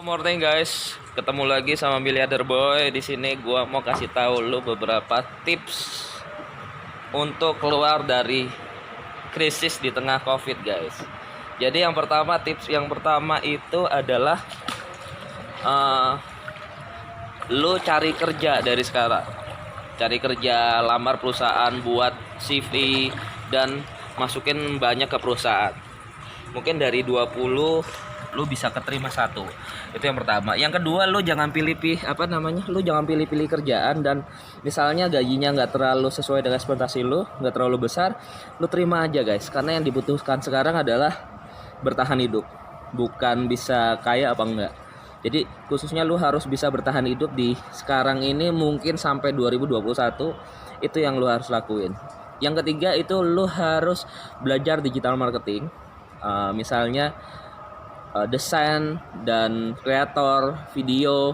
Good morning guys, ketemu lagi sama Miliarder Boy. Di sini gua mau kasih tahu lu beberapa tips untuk keluar dari krisis di tengah Covid guys. Jadi tips yang pertama itu adalah eh, lu cari kerja dari sekarang. Cari kerja, lamar perusahaan, buat CV dan masukin banyak ke perusahaan. Mungkin dari 20 lu bisa keterima satu. Itu yang pertama. Yang kedua, lu jangan lu jangan pilih-pilih kerjaan dan misalnya gajinya nggak terlalu sesuai dengan ekspektasi lu, nggak terlalu besar, lu terima aja guys, karena yang dibutuhkan sekarang adalah bertahan hidup, bukan bisa kaya apa enggak. Jadi khususnya lu harus bisa bertahan hidup di sekarang ini, mungkin sampai 2021. Itu yang lu harus lakuin. Yang ketiga itu lu harus belajar digital marketing. Misalnya desain dan kreator video,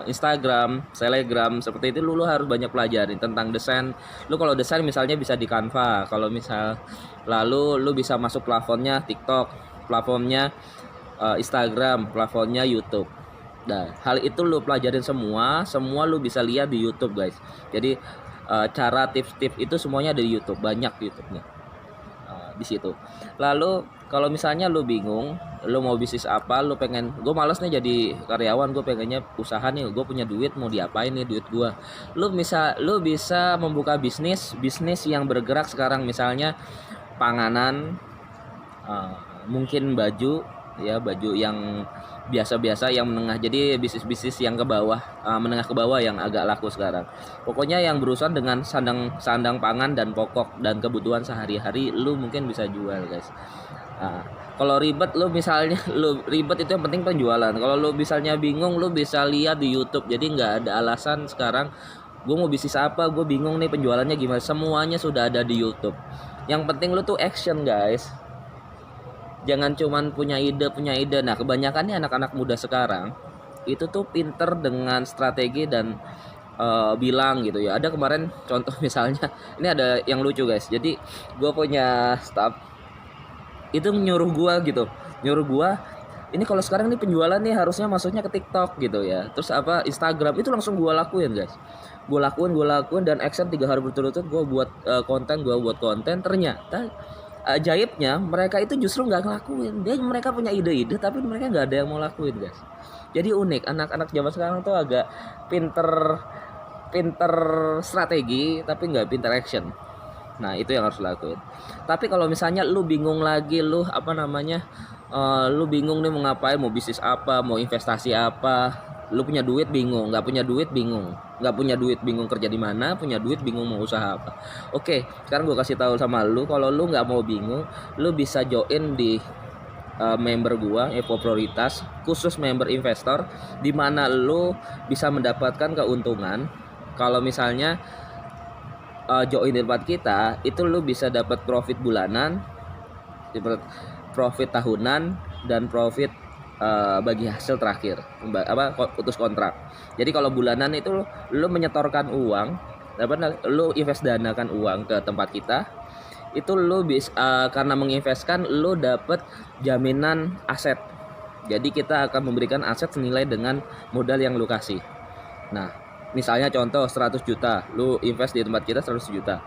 Instagram, Telegram, seperti itu lu harus banyak pelajari tentang desain. Lu kalau desain misalnya bisa di Canva, kalau misal lalu lu bisa masuk platformnya TikTok, platformnya Instagram, platformnya YouTube. Nah, hal itu lu pelajarin semua lu bisa lihat di YouTube guys. Jadi cara tips-tips itu semuanya ada di YouTube, banyak YouTube-nya di situ. Lalu kalau misalnya lu bingung, lu mau bisnis apa, gue males nih jadi karyawan, gue pengennya usaha nih, gue punya duit, mau diapain nih duit gue. Lu bisa membuka bisnis yang bergerak sekarang, misalnya panganan, mungkin baju yang biasa-biasa, yang menengah. Jadi bisnis-bisnis yang ke bawah, menengah ke bawah yang agak laku sekarang. Pokoknya yang berurusan dengan sandang pangan dan pokok dan kebutuhan sehari-hari, lu mungkin bisa jual guys. Kalau ribet itu yang penting penjualan. Kalau lu misalnya bingung, lu bisa lihat di YouTube. Jadi nggak ada alasan sekarang gue mau bisnis apa, gue bingung nih penjualannya gimana, semuanya sudah ada di YouTube. Yang penting lu tuh action guys, jangan cuman punya ide. Nah, kebanyakan nih anak-anak muda sekarang itu tuh pinter dengan strategi dan bilang gitu ya. Ada kemarin contoh misalnya, ini ada yang lucu guys. Jadi gue punya staff itu nyuruh gua ini kalau sekarang nih penjualan nih harusnya masuknya ke TikTok gitu ya, terus Instagram. Itu langsung gua lakuin guys, gua lakuin dan action 3 hari berturut-turut. Gua buat konten. Ternyata ajaibnya mereka itu justru nggak ngelakuin. Mereka punya ide-ide tapi mereka nggak ada yang mau lakuin guys. Jadi unik, anak-anak zaman sekarang tuh agak pinter strategi tapi nggak pinter action. Nah, itu yang harus lakuin. Tapi kalau misalnya lu bingung lagi, lu bingung nih mau ngapain, mau bisnis apa, mau investasi apa, lu punya duit bingung, nggak punya duit bingung kerja di mana, punya duit bingung mau usaha apa. Oke, sekarang gue kasih tahu sama lu, kalau lu nggak mau bingung, lu bisa join di member gua Epo Prioritas, khusus member investor, di mana lu bisa mendapatkan keuntungan. Kalau misalnya join di tempat kita, itu lu bisa dapat profit bulanan, profit tahunan, dan profit bagi hasil terakhir putus kontrak. Jadi kalau bulanan itu lu menyetorkan uang, lu danakan uang ke tempat kita, itu lu bisa karena menginvestkan lu dapat jaminan aset. Jadi kita akan memberikan aset senilai dengan modal yang lu kasih. Nah, misalnya contoh 100 juta, lu invest di tempat kita 100 juta.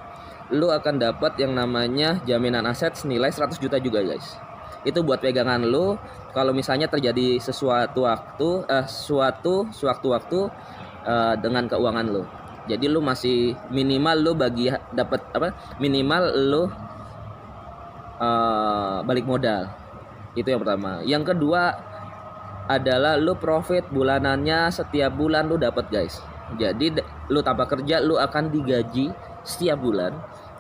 Lu akan dapat yang namanya jaminan aset senilai 100 juta juga guys. Itu buat pegangan lu kalau misalnya terjadi sewaktu-waktu dengan keuangan lu. Jadi lu masih minimal balik modal. Itu yang pertama. Yang kedua adalah lu profit bulanannya setiap bulan lu dapat guys. Jadi lu tanpa kerja lu akan digaji setiap bulan.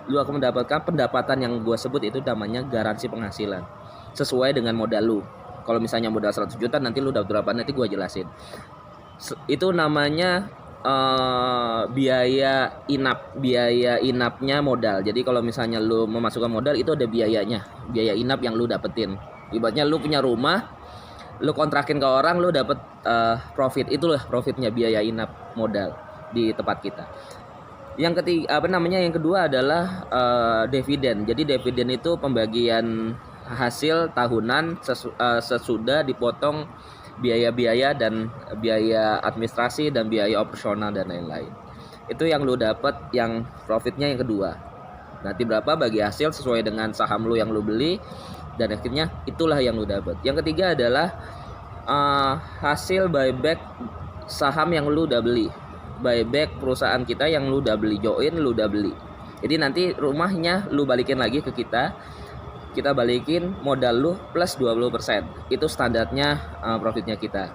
Lu akan mendapatkan pendapatan yang gue sebut itu namanya garansi penghasilan, sesuai dengan modal lu. Kalau misalnya modal 100 juta, nanti lu dapat berapa, nanti gue jelasin. Itu namanya biaya inapnya modal. Jadi kalau misalnya lu memasukkan modal, itu ada biaya inap yang lu dapetin. Ibaratnya lu punya rumah, lu kontrakin ke orang, lu dapat profit. Itulah profitnya, biaya inap modal di tempat kita. Yang kedua adalah dividen. Jadi dividen itu pembagian hasil tahunan sesudah dipotong biaya-biaya dan biaya administrasi dan biaya operasional dan lain-lain. Itu yang lu dapat, yang profitnya yang kedua. Nanti berapa bagi hasil sesuai dengan saham lu yang lu beli, dan akhirnya itulah yang lu dapat. Yang ketiga adalah hasil buyback saham yang lu udah beli, buyback perusahaan kita yang lu udah beli, join lu udah beli. Jadi nanti rumahnya lu balikin lagi ke kita balikin modal lu plus 20%. Itu standarnya profitnya kita.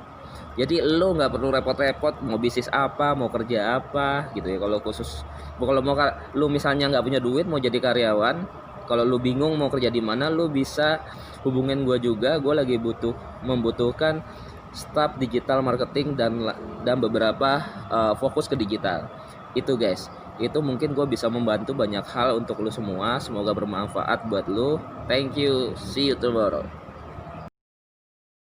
Jadi lu nggak perlu repot-repot mau bisnis apa, mau kerja apa gitu ya. Kalau mau lu misalnya nggak punya duit mau jadi karyawan, kalau lu bingung mau kerja di mana, lu bisa hubungin gue juga. Gue lagi membutuhkan staf digital marketing dan beberapa fokus ke digital. Itu guys, itu mungkin gue bisa membantu banyak hal untuk lu semua. Semoga bermanfaat buat lu. Thank you, see you tomorrow.